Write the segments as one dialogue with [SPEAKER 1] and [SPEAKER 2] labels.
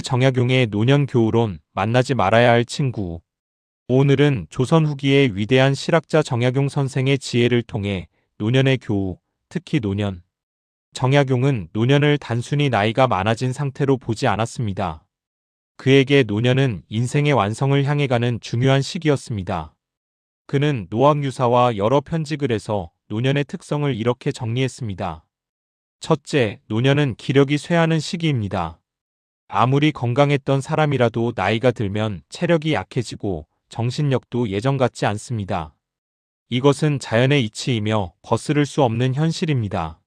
[SPEAKER 1] 정약용의 노년교우론 만나지 말아야 할 친구. 오늘은 조선 후기의 위대한 실학자 정약용 선생의 지혜를 통해 노년의 교우, 특히 노년. 정약용은 노년을 단순히 나이가 많아진 상태로 보지 않았습니다. 그에게 노년은 인생의 완성을 향해 가는 중요한 시기였습니다. 그는 노학유사와 여러 편집을 해서 노년의 특성을 이렇게 정리했습니다. 첫째, 노년은 기력이 쇠하는 시기입니다. 아무리 건강했던 사람이라도 나이가 들면 체력이 약해지고 정신력도 예전 같지 않습니다. 이것은 자연의 이치이며 거스를 수 없는 현실입니다.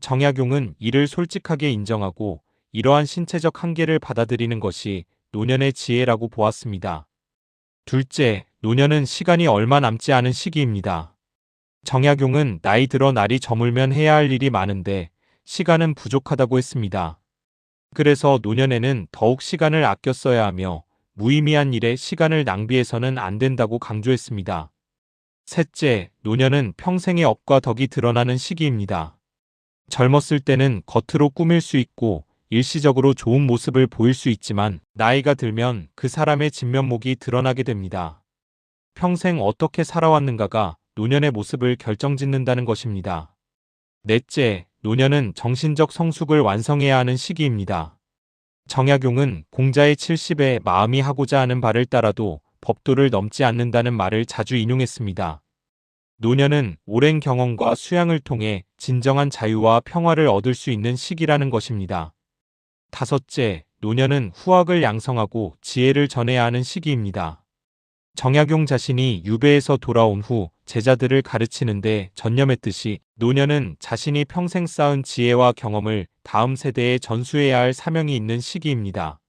[SPEAKER 1] 정약용은 이를 솔직하게 인정하고 이러한 신체적 한계를 받아들이는 것이 노년의 지혜라고 보았습니다. 둘째, 노년은 시간이 얼마 남지 않은 시기입니다. 정약용은 나이 들어 날이 저물면 해야 할 일이 많은데 시간은 부족하다고 했습니다. 그래서 노년에는 더욱 시간을 아껴 써야 하며 무의미한 일에 시간을 낭비해서는 안 된다고 강조했습니다. 셋째, 노년은 평생의 업과 덕이 드러나는 시기입니다. 젊었을 때는 겉으로 꾸밀 수 있고 일시적으로 좋은 모습을 보일 수 있지만 나이가 들면 그 사람의 진면목이 드러나게 됩니다. 평생 어떻게 살아왔는가가 노년의 모습을 결정짓는다는 것입니다. 넷째, 노년은 정신적 성숙을 완성해야 하는 시기입니다. 정약용은 공자의 70에 마음이 하고자 하는 바를 따라도 법도를 넘지 않는다는 말을 자주 인용했습니다. 노년은 오랜 경험과 수양을 통해 진정한 자유와 평화를 얻을 수 있는 시기라는 것입니다. 다섯째, 노년은 후학을 양성하고 지혜를 전해야 하는 시기입니다. 정약용 자신이 유배에서 돌아온 후 제자들을 가르치는데 전념했듯이 노년은 자신이 평생 쌓은 지혜와 경험을 다음 세대에 전수해야 할 사명이 있는 시기입니다.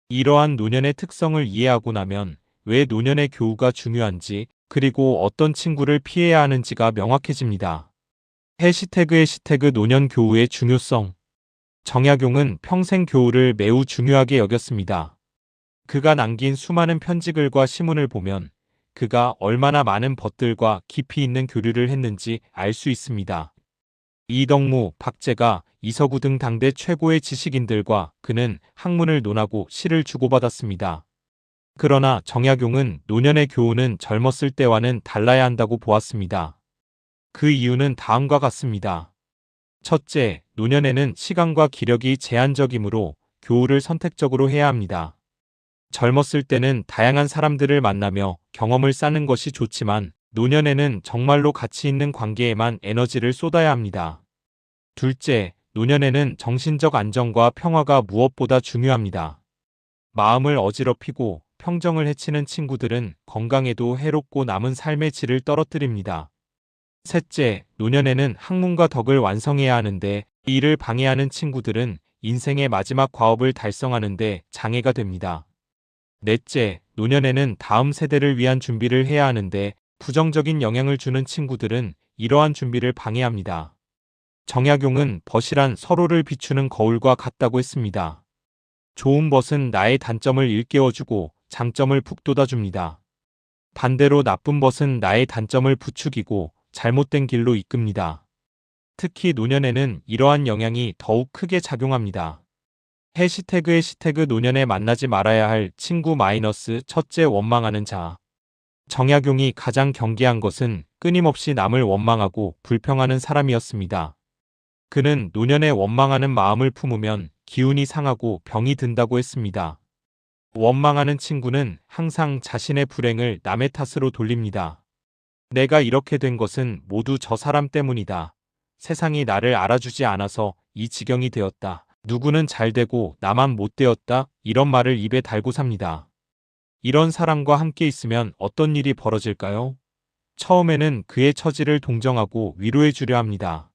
[SPEAKER 1] 이러한 노년의 특성을 이해하고 나면 왜 노년의 교우가 중요한지 그리고 어떤 친구를 피해야 하는지가 명확해집니다. 해시태그 노년 교우의 중요성. 정약용은 평생 교우를 매우 중요하게 여겼습니다. 그가 남긴 수많은 편지글과 시문을 보면 그가 얼마나 많은 벗들과 깊이 있는 교류를 했는지 알 수 있습니다. 이덕무, 박제가, 이서구 등 당대 최고의 지식인들과 그는 학문을 논하고 시를 주고받았습니다. 그러나 정약용은 노년의 교우는 젊었을 때와는 달라야 한다고 보았습니다. 그 이유는 다음과 같습니다. 첫째, 노년에는 시간과 기력이 제한적이므로 교우를 선택적으로 해야 합니다. 젊었을 때는 다양한 사람들을 만나며 경험을 쌓는 것이 좋지만 노년에는 정말로 가치 있는 관계에만 에너지를 쏟아야 합니다. 둘째, 노년에는 정신적 안정과 평화가 무엇보다 중요합니다. 마음을 어지럽히고 평정을 해치는 친구들은 건강에도 해롭고 남은 삶의 질을 떨어뜨립니다. 셋째, 노년에는 학문과 덕을 완성해야 하는데 이를 방해하는 친구들은 인생의 마지막 과업을 달성하는데 장애가 됩니다. 넷째, 노년에는 다음 세대를 위한 준비를 해야 하는데 부정적인 영향을 주는 친구들은 이러한 준비를 방해합니다. 정약용은 벗이란 서로를 비추는 거울과 같다고 했습니다. 좋은 벗은 나의 단점을 일깨워주고 장점을 북돋아줍니다. 반대로 나쁜 벗은 나의 단점을 부추기고 잘못된 길로 이끕니다. 특히 노년에는 이러한 영향이 더욱 크게 작용합니다. 해시태그 노년에 만나지 말아야 할 친구 마이너스 첫째 원망하는 자. 정약용이 가장 경계한 것은 끊임없이 남을 원망하고 불평하는 사람이었습니다. 그는 노년에 원망하는 마음을 품으면 기운이 상하고 병이 든다고 했습니다. 원망하는 친구는 항상 자신의 불행을 남의 탓으로 돌립니다. 내가 이렇게 된 것은 모두 저 사람 때문이다. 세상이 나를 알아주지 않아서 이 지경이 되었다. 누구는 잘 되고 나만 못 되었다. 이런 말을 입에 달고 삽니다. 이런 사람과 함께 있으면 어떤 일이 벌어질까요? 처음에는 그의 처지를 동정하고 위로해 주려 합니다.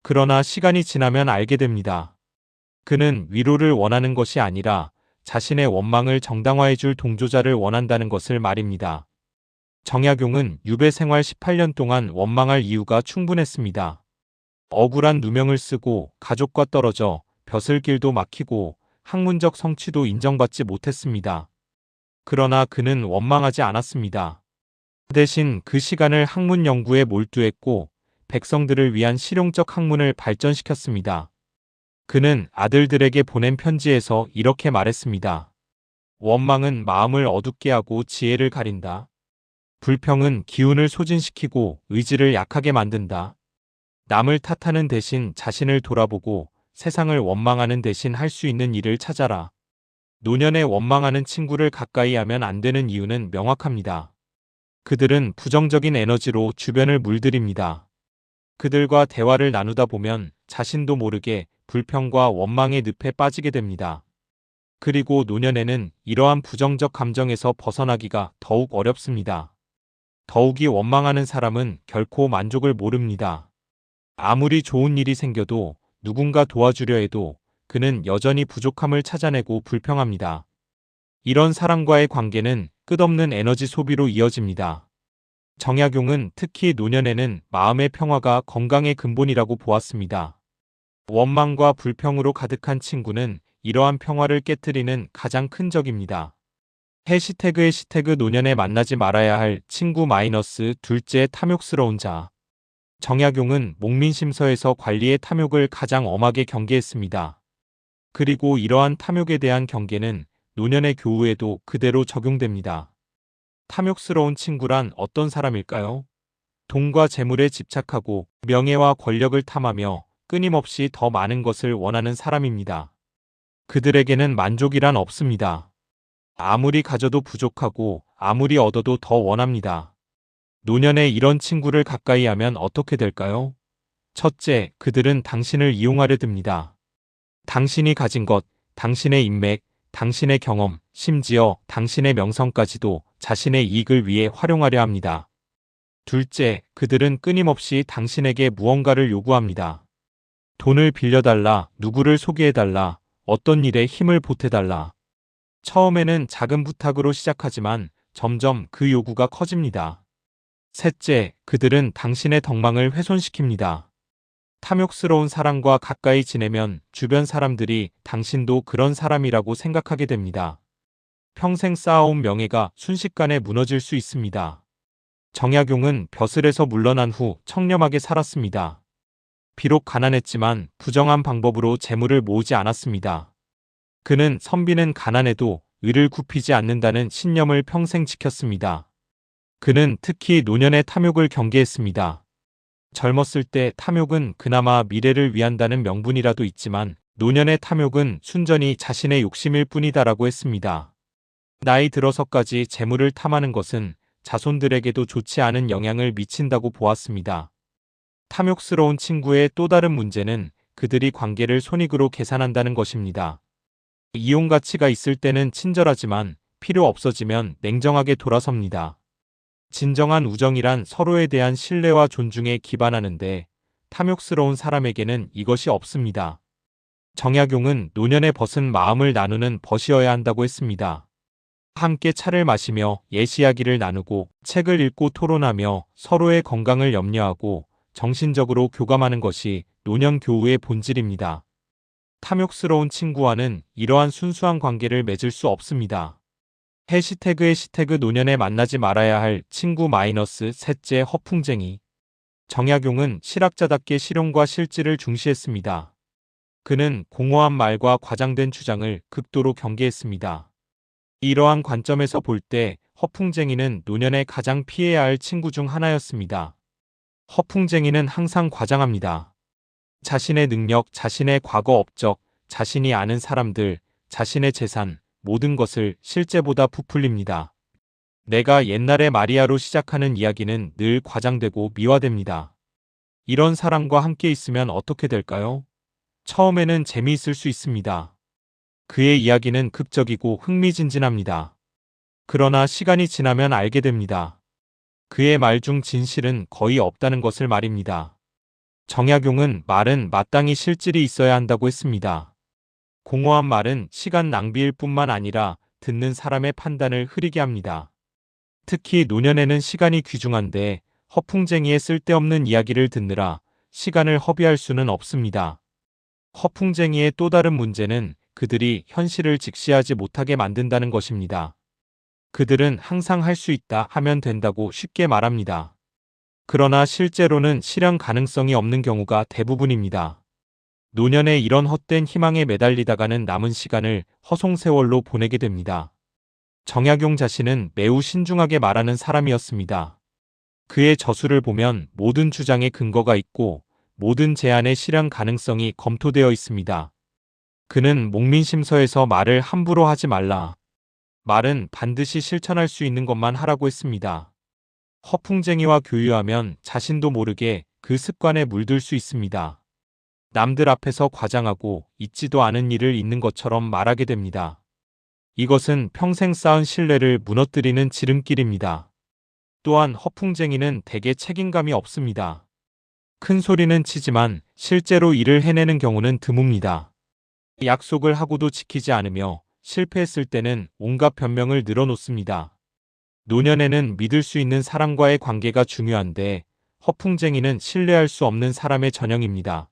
[SPEAKER 1] 그러나 시간이 지나면 알게 됩니다. 그는 위로를 원하는 것이 아니라 자신의 원망을 정당화해 줄 동조자를 원한다는 것을 말입니다. 정약용은 유배 생활 18년 동안 원망할 이유가 충분했습니다. 억울한 누명을 쓰고 가족과 떨어져 벼슬길도 막히고 학문적 성취도 인정받지 못했습니다. 그러나 그는 원망하지 않았습니다. 대신 그 시간을 학문 연구에 몰두했고 백성들을 위한 실용적 학문을 발전시켰습니다. 그는 아들들에게 보낸 편지에서 이렇게 말했습니다. 원망은 마음을 어둡게 하고 지혜를 가린다. 불평은 기운을 소진시키고 의지를 약하게 만든다. 남을 탓하는 대신 자신을 돌아보고 세상을 원망하는 대신 할 수 있는 일을 찾아라. 노년에 원망하는 친구를 가까이 하면 안 되는 이유는 명확합니다. 그들은 부정적인 에너지로 주변을 물들입니다. 그들과 대화를 나누다 보면 자신도 모르게 불평과 원망의 늪에 빠지게 됩니다. 그리고 노년에는 이러한 부정적 감정에서 벗어나기가 더욱 어렵습니다. 더욱이 원망하는 사람은 결코 만족을 모릅니다. 아무리 좋은 일이 생겨도 누군가 도와주려 해도 그는 여전히 부족함을 찾아내고 불평합니다. 이런 사람과의 관계는 끝없는 에너지 소비로 이어집니다. 정약용은 특히 노년에는 마음의 평화가 건강의 근본이라고 보았습니다. 원망과 불평으로 가득한 친구는 이러한 평화를 깨뜨리는 가장 큰 적입니다. 해시태그 노년에 만나지 말아야 할 친구 마이너스 둘째 탐욕스러운 자. 정약용은 목민심서에서 관리의 탐욕을 가장 엄하게 경계했습니다. 그리고 이러한 탐욕에 대한 경계는 노년의 교우에도 그대로 적용됩니다. 탐욕스러운 친구란 어떤 사람일까요? 돈과 재물에 집착하고 명예와 권력을 탐하며 끊임없이 더 많은 것을 원하는 사람입니다. 그들에게는 만족이란 없습니다. 아무리 가져도 부족하고 아무리 얻어도 더 원합니다. 노년에 이런 친구를 가까이 하면 어떻게 될까요? 첫째, 그들은 당신을 이용하려 듭니다. 당신이 가진 것, 당신의 인맥, 당신의 경험, 심지어 당신의 명성까지도 자신의 이익을 위해 활용하려 합니다. 둘째, 그들은 끊임없이 당신에게 무언가를 요구합니다. 돈을 빌려달라, 누구를 소개해달라, 어떤 일에 힘을 보태달라. 처음에는 작은 부탁으로 시작하지만 점점 그 요구가 커집니다. 셋째, 그들은 당신의 덕망을 훼손시킵니다. 탐욕스러운 사람과 가까이 지내면 주변 사람들이 당신도 그런 사람이라고 생각하게 됩니다. 평생 쌓아온 명예가 순식간에 무너질 수 있습니다. 정약용은 벼슬에서 물러난 후 청렴하게 살았습니다. 비록 가난했지만 부정한 방법으로 재물을 모으지 않았습니다. 그는 선비는 가난해도 의를 굽히지 않는다는 신념을 평생 지켰습니다. 그는 특히 노년의 탐욕을 경계했습니다. 젊었을 때 탐욕은 그나마 미래를 위한다는 명분이라도 있지만 노년의 탐욕은 순전히 자신의 욕심일 뿐이다라고 했습니다. 나이 들어서까지 재물을 탐하는 것은 자손들에게도 좋지 않은 영향을 미친다고 보았습니다. 탐욕스러운 친구의 또 다른 문제는 그들이 관계를 손익으로 계산한다는 것입니다. 이용 가치가 있을 때는 친절하지만 필요 없어지면 냉정하게 돌아섭니다. 진정한 우정이란 서로에 대한 신뢰와 존중에 기반하는데 탐욕스러운 사람에게는 이것이 없습니다. 정약용은 노년에 벗은 마음을 나누는 벗이어야 한다고 했습니다. 함께 차를 마시며 옛 이야기를 나누고 책을 읽고 토론하며 서로의 건강을 염려하고 정신적으로 교감하는 것이 노년 교우의 본질입니다. 탐욕스러운 친구와는 이러한 순수한 관계를 맺을 수 없습니다. 해시태그 노년에 만나지 말아야 할 친구 마이너스 셋째 허풍쟁이. 정약용은 실학자답게 실용과 실질을 중시했습니다. 그는 공허한 말과 과장된 주장을 극도로 경계했습니다. 이러한 관점에서 볼 때 허풍쟁이는 노년에 가장 피해야 할 친구 중 하나였습니다. 허풍쟁이는 항상 과장합니다. 자신의 능력, 자신의 과거 업적, 자신이 아는 사람들, 자신의 재산, 모든 것을 실제보다 부풀립니다. 내가 옛날에 마리아로 시작하는 이야기는 늘 과장되고 미화됩니다. 이런 사람과 함께 있으면 어떻게 될까요? 처음에는 재미있을 수 있습니다. 그의 이야기는 극적이고 흥미진진합니다. 그러나 시간이 지나면 알게 됩니다. 그의 말 중 진실은 거의 없다는 것을 말입니다. 정약용은 말은 마땅히 실질이 있어야 한다고 했습니다. 공허한 말은 시간 낭비일 뿐만 아니라 듣는 사람의 판단을 흐리게 합니다. 특히 노년에는 시간이 귀중한데 허풍쟁이의 쓸데없는 이야기를 듣느라 시간을 허비할 수는 없습니다. 허풍쟁이의 또 다른 문제는 그들이 현실을 직시하지 못하게 만든다는 것입니다. 그들은 항상 할 수 있다 하면 된다고 쉽게 말합니다. 그러나 실제로는 실현 가능성이 없는 경우가 대부분입니다. 노년의 이런 헛된 희망에 매달리다가는 남은 시간을 허송세월로 보내게 됩니다. 정약용 자신은 매우 신중하게 말하는 사람이었습니다. 그의 저술을 보면 모든 주장에 근거가 있고 모든 제안의 실현 가능성이 검토되어 있습니다. 그는 목민심서에서 말을 함부로 하지 말라. 말은 반드시 실천할 수 있는 것만 하라고 했습니다. 허풍쟁이와 교유하면 자신도 모르게 그 습관에 물들 수 있습니다. 남들 앞에서 과장하고 있지도 않은 일을 있는 것처럼 말하게 됩니다. 이것은 평생 쌓은 신뢰를 무너뜨리는 지름길입니다. 또한 허풍쟁이는 대개 책임감이 없습니다. 큰 소리는 치지만 실제로 일을 해내는 경우는 드뭅니다. 약속을 하고도 지키지 않으며 실패했을 때는 온갖 변명을 늘어놓습니다. 노년에는 믿을 수 있는 사람과의 관계가 중요한데 허풍쟁이는 신뢰할 수 없는 사람의 전형입니다.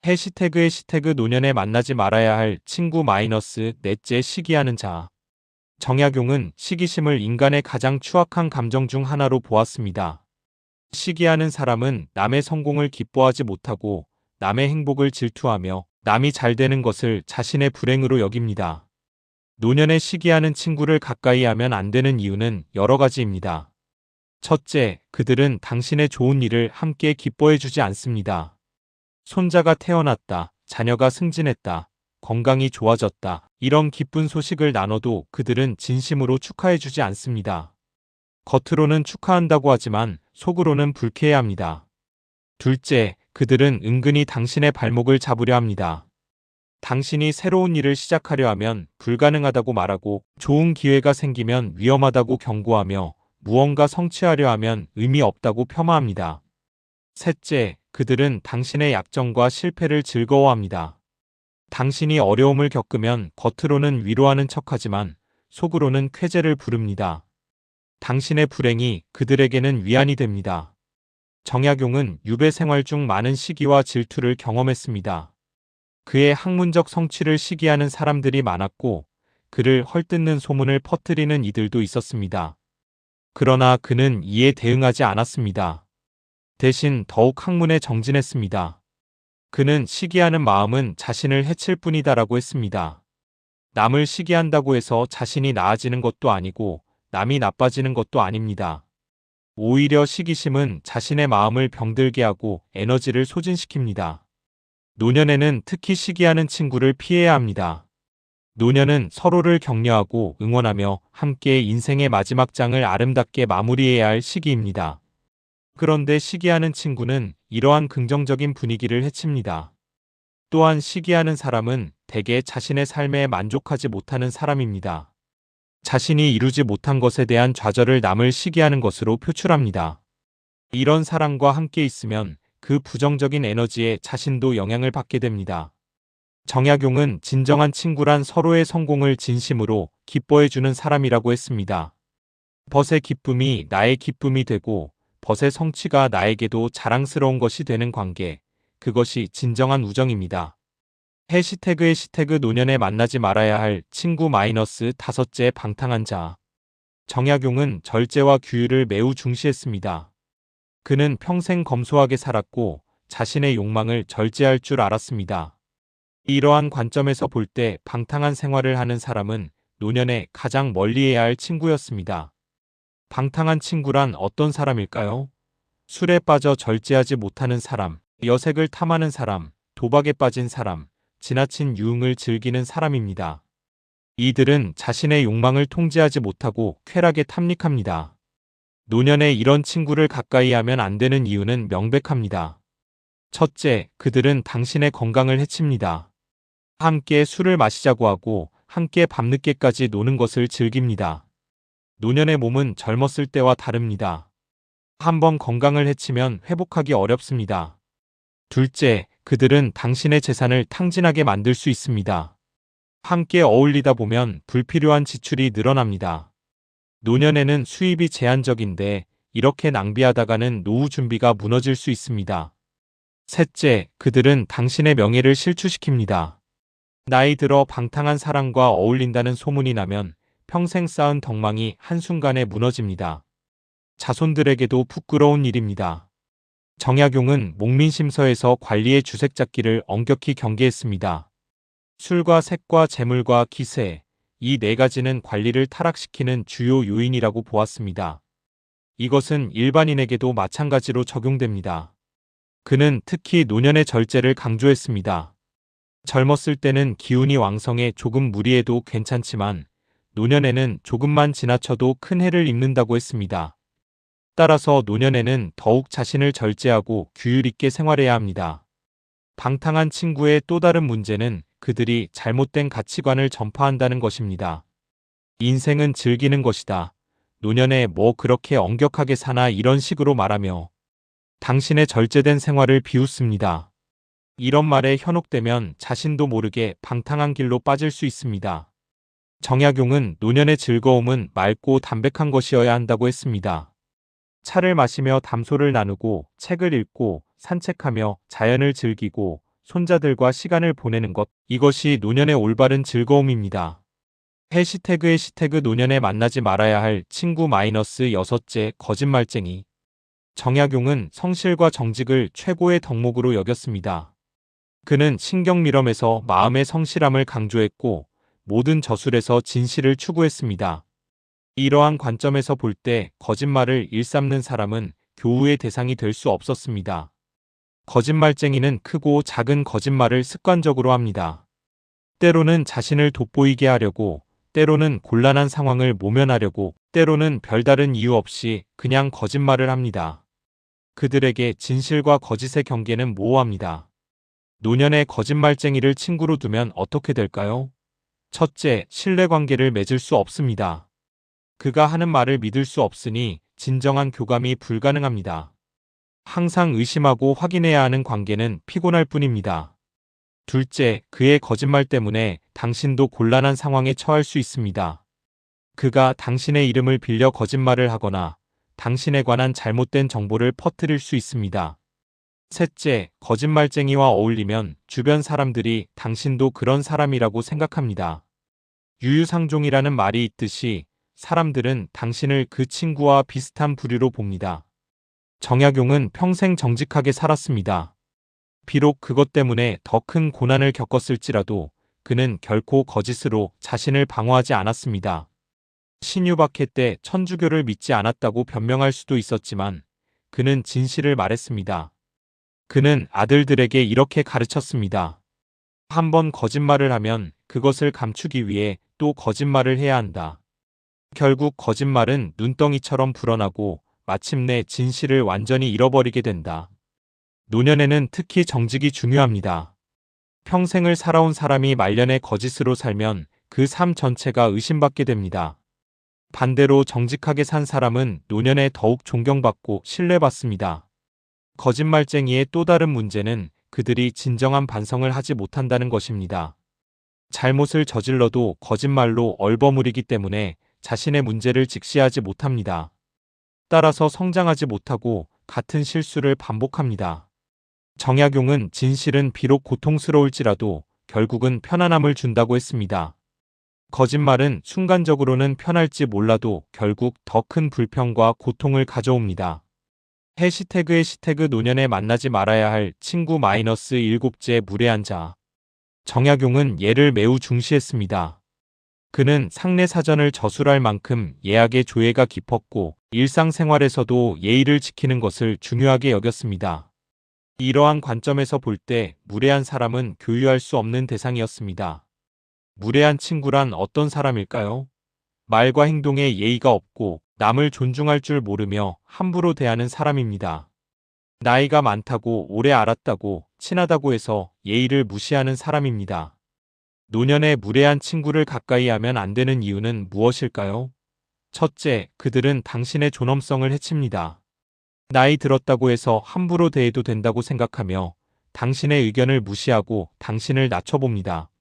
[SPEAKER 1] 해시태그의 시태그 노년에 만나지 말아야 할 친구 넷째 시기하는 자. 정약용은 시기심을 인간의 가장 추악한 감정 중 하나로 보았습니다. 시기하는 사람은 남의 성공을 기뻐하지 못하고 남의 행복을 질투하며 남이 잘 되는 것을 자신의 불행으로 여깁니다. 노년에 시기하는 친구를 가까이 하면 안 되는 이유는 여러 가지입니다. 첫째, 그들은 당신의 좋은 일을 함께 기뻐해 주지 않습니다. 손자가 태어났다, 자녀가 승진했다, 건강이 좋아졌다, 이런 기쁜 소식을 나눠도 그들은 진심으로 축하해 주지 않습니다. 겉으로는 축하한다고 하지만 속으로는 불쾌해합니다. 둘째, 그들은 은근히 당신의 발목을 잡으려 합니다. 당신이 새로운 일을 시작하려 하면 불가능하다고 말하고 좋은 기회가 생기면 위험하다고 경고하며 무언가 성취하려 하면 의미 없다고 폄하합니다. 셋째, 그들은 당신의 약점과 실패를 즐거워합니다. 당신이 어려움을 겪으면 겉으로는 위로하는 척하지만 속으로는 쾌재를 부릅니다. 당신의 불행이 그들에게는 위안이 됩니다. 정약용은 유배 생활 중 많은 시기와 질투를 경험했습니다. 그의 학문적 성취를 시기하는 사람들이 많았고 그를 헐뜯는 소문을 퍼뜨리는 이들도 있었습니다. 그러나 그는 이에 대응하지 않았습니다. 대신 더욱 학문에 정진했습니다. 그는 시기하는 마음은 자신을 해칠 뿐이다라고 했습니다. 남을 시기한다고 해서 자신이 나아지는 것도 아니고 남이 나빠지는 것도 아닙니다. 오히려 시기심은 자신의 마음을 병들게 하고 에너지를 소진시킵니다. 노년에는 특히 시기하는 친구를 피해야 합니다. 노년은 서로를 격려하고 응원하며 함께 인생의 마지막 장을 아름답게 마무리해야 할 시기입니다. 그런데 시기하는 친구는 이러한 긍정적인 분위기를 해칩니다. 또한 시기하는 사람은 대개 자신의 삶에 만족하지 못하는 사람입니다. 자신이 이루지 못한 것에 대한 좌절을 남을 시기하는 것으로 표출합니다. 이런 사람과 함께 있으면 그 부정적인 에너지에 자신도 영향을 받게 됩니다. 정약용은 진정한 친구란 서로의 성공을 진심으로 기뻐해주는 사람이라고 했습니다. 벗의 기쁨이 나의 기쁨이 되고 벗의 성취가 나에게도 자랑스러운 것이 되는 관계, 그것이 진정한 우정입니다. 해시태그의 시태그 노년에 만나지 말아야 할 친구 다섯째 방탕한 자. 정약용은 절제와 규율을 매우 중시했습니다. 그는 평생 검소하게 살았고 자신의 욕망을 절제할 줄 알았습니다. 이러한 관점에서 볼 때 방탕한 생활을 하는 사람은 노년에 가장 멀리해야 할 친구였습니다. 방탕한 친구란 어떤 사람일까요? 술에 빠져 절제하지 못하는 사람, 여색을 탐하는 사람, 도박에 빠진 사람, 지나친 유흥을 즐기는 사람입니다. 이들은 자신의 욕망을 통제하지 못하고 쾌락에 탐닉합니다. 노년에 이런 친구를 가까이 하면 안 되는 이유는 명백합니다. 첫째, 그들은 당신의 건강을 해칩니다. 함께 술을 마시자고 하고 함께 밤늦게까지 노는 것을 즐깁니다. 노년의 몸은 젊었을 때와 다릅니다. 한번 건강을 해치면 회복하기 어렵습니다. 둘째, 그들은 당신의 재산을 탕진하게 만들 수 있습니다. 함께 어울리다 보면 불필요한 지출이 늘어납니다. 노년에는 수입이 제한적인데 이렇게 낭비하다가는 노후 준비가 무너질 수 있습니다. 셋째, 그들은 당신의 명예를 실추시킵니다. 나이 들어 방탕한 사람과 어울린다는 소문이 나면 평생 쌓은 덕망이 한순간에 무너집니다. 자손들에게도 부끄러운 일입니다. 정약용은 목민심서에서 관리의 주색잡기를 엄격히 경계했습니다. 술과 색과 재물과 기세, 이 네 가지는 관리를 타락시키는 주요 요인이라고 보았습니다. 이것은 일반인에게도 마찬가지로 적용됩니다. 그는 특히 노년의 절제를 강조했습니다. 젊었을 때는 기운이 왕성해 조금 무리해도 괜찮지만 노년에는 조금만 지나쳐도 큰 해를 입는다고 했습니다. 따라서 노년에는 더욱 자신을 절제하고 규율 있게 생활해야 합니다. 방탕한 친구의 또 다른 문제는 그들이 잘못된 가치관을 전파한다는 것입니다. 인생은 즐기는 것이다. 노년에 뭐 그렇게 엄격하게 사나 이런 식으로 말하며 당신의 절제된 생활을 비웃습니다. 이런 말에 현혹되면 자신도 모르게 방탕한 길로 빠질 수 있습니다. 정약용은 노년의 즐거움은 맑고 담백한 것이어야 한다고 했습니다. 차를 마시며 담소를 나누고 책을 읽고 산책하며 자연을 즐기고 손자들과 시간을 보내는 것, 이것이 노년의 올바른 즐거움입니다. 해시태그의 노년에 만나지 말아야 할 친구 -6째 거짓말쟁이. 정약용은 성실과 정직을 최고의 덕목으로 여겼습니다. 그는 신경밀엄에서 마음의 성실함을 강조했고 모든 저술에서 진실을 추구했습니다. 이러한 관점에서 볼 때 거짓말을 일삼는 사람은 교우의 대상이 될 수 없었습니다. 거짓말쟁이는 크고 작은 거짓말을 습관적으로 합니다. 때로는 자신을 돋보이게 하려고, 때로는 곤란한 상황을 모면하려고, 때로는 별다른 이유 없이 그냥 거짓말을 합니다. 그들에게 진실과 거짓의 경계는 모호합니다. 노년의 거짓말쟁이를 친구로 두면 어떻게 될까요? 첫째, 신뢰관계를 맺을 수 없습니다. 그가 하는 말을 믿을 수 없으니 진정한 교감이 불가능합니다. 항상 의심하고 확인해야 하는 관계는 피곤할 뿐입니다. 둘째, 그의 거짓말 때문에 당신도 곤란한 상황에 처할 수 있습니다. 그가 당신의 이름을 빌려 거짓말을 하거나 당신에 관한 잘못된 정보를 퍼뜨릴 수 있습니다. 셋째, 거짓말쟁이와 어울리면 주변 사람들이 당신도 그런 사람이라고 생각합니다. 유유상종이라는 말이 있듯이 사람들은 당신을 그 친구와 비슷한 부류로 봅니다. 정약용은 평생 정직하게 살았습니다. 비록 그것 때문에 더 큰 고난을 겪었을지라도 그는 결코 거짓으로 자신을 방어하지 않았습니다. 신유박해 때 천주교를 믿지 않았다고 변명할 수도 있었지만 그는 진실을 말했습니다. 그는 아들들에게 이렇게 가르쳤습니다. 한번 거짓말을 하면 그것을 감추기 위해 또 거짓말을 해야 한다. 결국 거짓말은 눈덩이처럼 불어나고 마침내 진실을 완전히 잃어버리게 된다. 노년에는 특히 정직이 중요합니다. 평생을 살아온 사람이 말년에 거짓으로 살면 그 삶 전체가 의심받게 됩니다. 반대로 정직하게 산 사람은 노년에 더욱 존경받고 신뢰받습니다. 거짓말쟁이의 또 다른 문제는 그들이 진정한 반성을 하지 못한다는 것입니다. 잘못을 저질러도 거짓말로 얼버무리기 때문에 자신의 문제를 직시하지 못합니다. 따라서 성장하지 못하고 같은 실수를 반복합니다. 정약용은 진실은 비록 고통스러울지라도 결국은 편안함을 준다고 했습니다. 거짓말은 순간적으로는 편할지 몰라도 결국 더 큰 불평과 고통을 가져옵니다. 해시태그의 노년에 만나지 말아야 할 친구 -7째 무례한 자. 정약용은 예를 매우 중시했습니다. 그는 상례사전을 저술할 만큼 예학의 조예가 깊었고 일상생활에서도 예의를 지키는 것을 중요하게 여겼습니다. 이러한 관점에서 볼 때 무례한 사람은 교유할 수 없는 대상이었습니다. 무례한 친구란 어떤 사람일까요? 말과 행동에 예의가 없고 남을 존중할 줄 모르며 함부로 대하는 사람입니다. 나이가 많다고 오래 알았다고 친하다고 해서 예의를 무시하는 사람입니다. 노년에 무례한 친구를 가까이 하면 안 되는 이유는 무엇일까요? 첫째, 그들은 당신의 존엄성을 해칩니다. 나이 들었다고 해서 함부로 대해도 된다고 생각하며 당신의 의견을 무시하고 당신을 낮춰봅니다.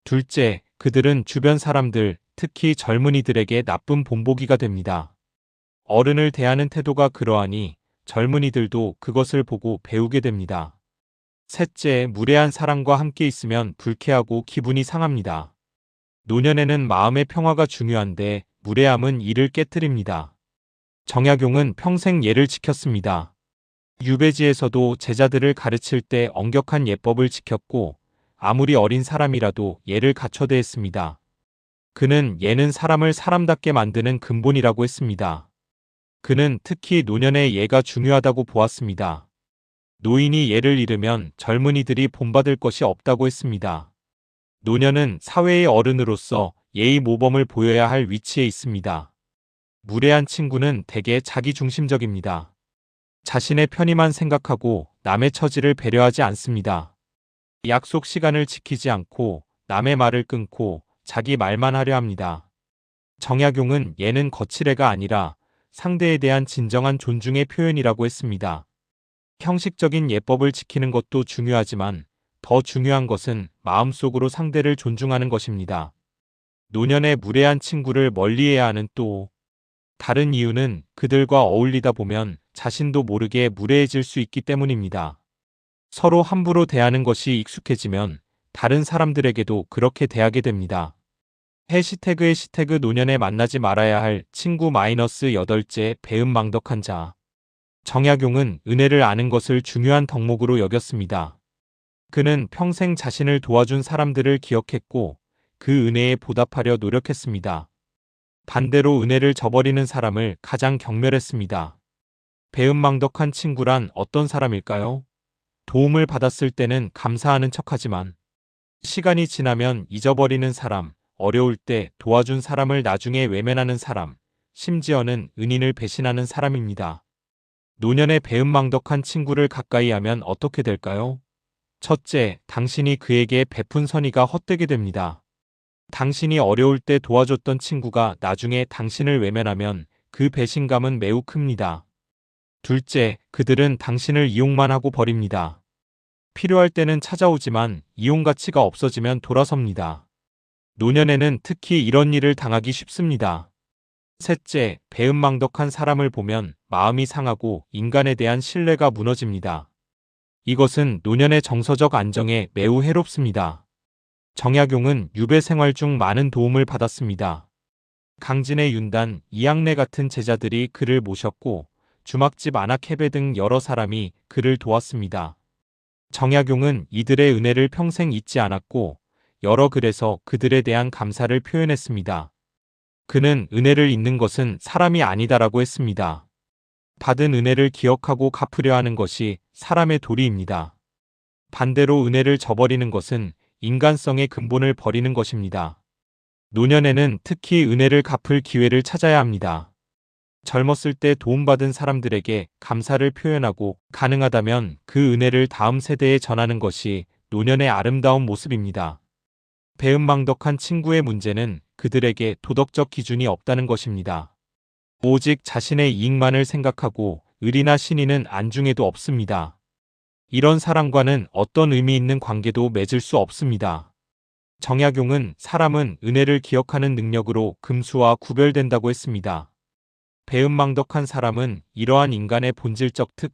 [SPEAKER 1] 둘째, 그들은 주변 사람들, 특히 젊은이들에게 나쁜 본보기가 됩니다. 어른을 대하는 태도가 그러하니 젊은이들도 그것을 보고 배우게 됩니다. 셋째, 무례한 사람과 함께 있으면 불쾌하고 기분이 상합니다. 노년에는 마음의 평화가 중요한데 무례함은 이를 깨뜨립니다. 정약용은 평생 예를 지켰습니다. 유배지에서도 제자들을 가르칠 때 엄격한 예법을 지켰고 아무리 어린 사람이라도 예를 갖춰 대했습니다. 그는 예는 사람을 사람답게 만드는 근본이라고 했습니다. 그는 특히 노년의 예가 중요하다고 보았습니다. 노인이 예를 잃으면 젊은이들이 본받을 것이 없다고 했습니다. 노년은 사회의 어른으로서 예의 모범을 보여야 할 위치에 있습니다. 무례한 친구는 대개 자기중심적입니다. 자신의 편의만 생각하고 남의 처지를 배려하지 않습니다. 약속 시간을 지키지 않고 남의 말을 끊고 자기 말만 하려 합니다. 정약용은 예는 거칠애가 아니라 상대에 대한 진정한 존중의 표현이라고 했습니다. 형식적인 예법을 지키는 것도 중요하지만 더 중요한 것은 마음속으로 상대를 존중하는 것입니다. 노년의 무례한 친구를 멀리해야 하는 또 다른 이유는 그들과 어울리다 보면 자신도 모르게 무례해질 수 있기 때문입니다. 서로 함부로 대하는 것이 익숙해지면 다른 사람들에게도 그렇게 대하게 됩니다. 해시태그의 시태그 노년에 만나지 말아야 할 친구 -8째 배은망덕한 자. 정약용은 은혜를 아는 것을 중요한 덕목으로 여겼습니다. 그는 평생 자신을 도와준 사람들을 기억했고 그 은혜에 보답하려 노력했습니다. 반대로 은혜를 저버리는 사람을 가장 경멸했습니다. 배은망덕한 친구란 어떤 사람일까요? 도움을 받았을 때는 감사하는 척하지만 시간이 지나면 잊어버리는 사람, 어려울 때 도와준 사람을 나중에 외면하는 사람, 심지어는 은인을 배신하는 사람입니다. 노년의 배은망덕한 친구를 가까이 하면 어떻게 될까요? 첫째, 당신이 그에게 베푼 선의가 헛되게 됩니다. 당신이 어려울 때 도와줬던 친구가 나중에 당신을 외면하면 그 배신감은 매우 큽니다. 둘째, 그들은 당신을 이용만 하고 버립니다. 필요할 때는 찾아오지만 이용 가치가 없어지면 돌아섭니다. 노년에는 특히 이런 일을 당하기 쉽습니다. 셋째, 배은망덕한 사람을 보면 마음이 상하고 인간에 대한 신뢰가 무너집니다. 이것은 노년의 정서적 안정에 매우 해롭습니다. 정약용은 유배 생활 중 많은 도움을 받았습니다. 강진의 윤단, 이양래 같은 제자들이 그를 모셨고 주막집 안악해배 등 여러 사람이 그를 도왔습니다. 정약용은 이들의 은혜를 평생 잊지 않았고 여러 글에서 그들에 대한 감사를 표현했습니다. 그는 은혜를 잊는 것은 사람이 아니다라고 했습니다. 받은 은혜를 기억하고 갚으려 하는 것이 사람의 도리입니다. 반대로 은혜를 저버리는 것은 인간성의 근본을 버리는 것입니다. 노년에는 특히 은혜를 갚을 기회를 찾아야 합니다. 젊었을 때 도움받은 사람들에게 감사를 표현하고 가능하다면 그 은혜를 다음 세대에 전하는 것이 노년의 아름다운 모습입니다. 배은망덕한 친구의 문제는 그들에게 도덕적 기준이 없다는 것입니다. 오직 자신의 이익만을 생각하고 의리나 신의는 안중에도 없습니다. 이런 사람과는 어떤 의미 있는 관계도 맺을 수 없습니다. 정약용은 사람은 은혜를 기억하는 능력으로 금수와 구별된다고 했습니다. 배은망덕한 사람은 이러한 인간의 본질적 특,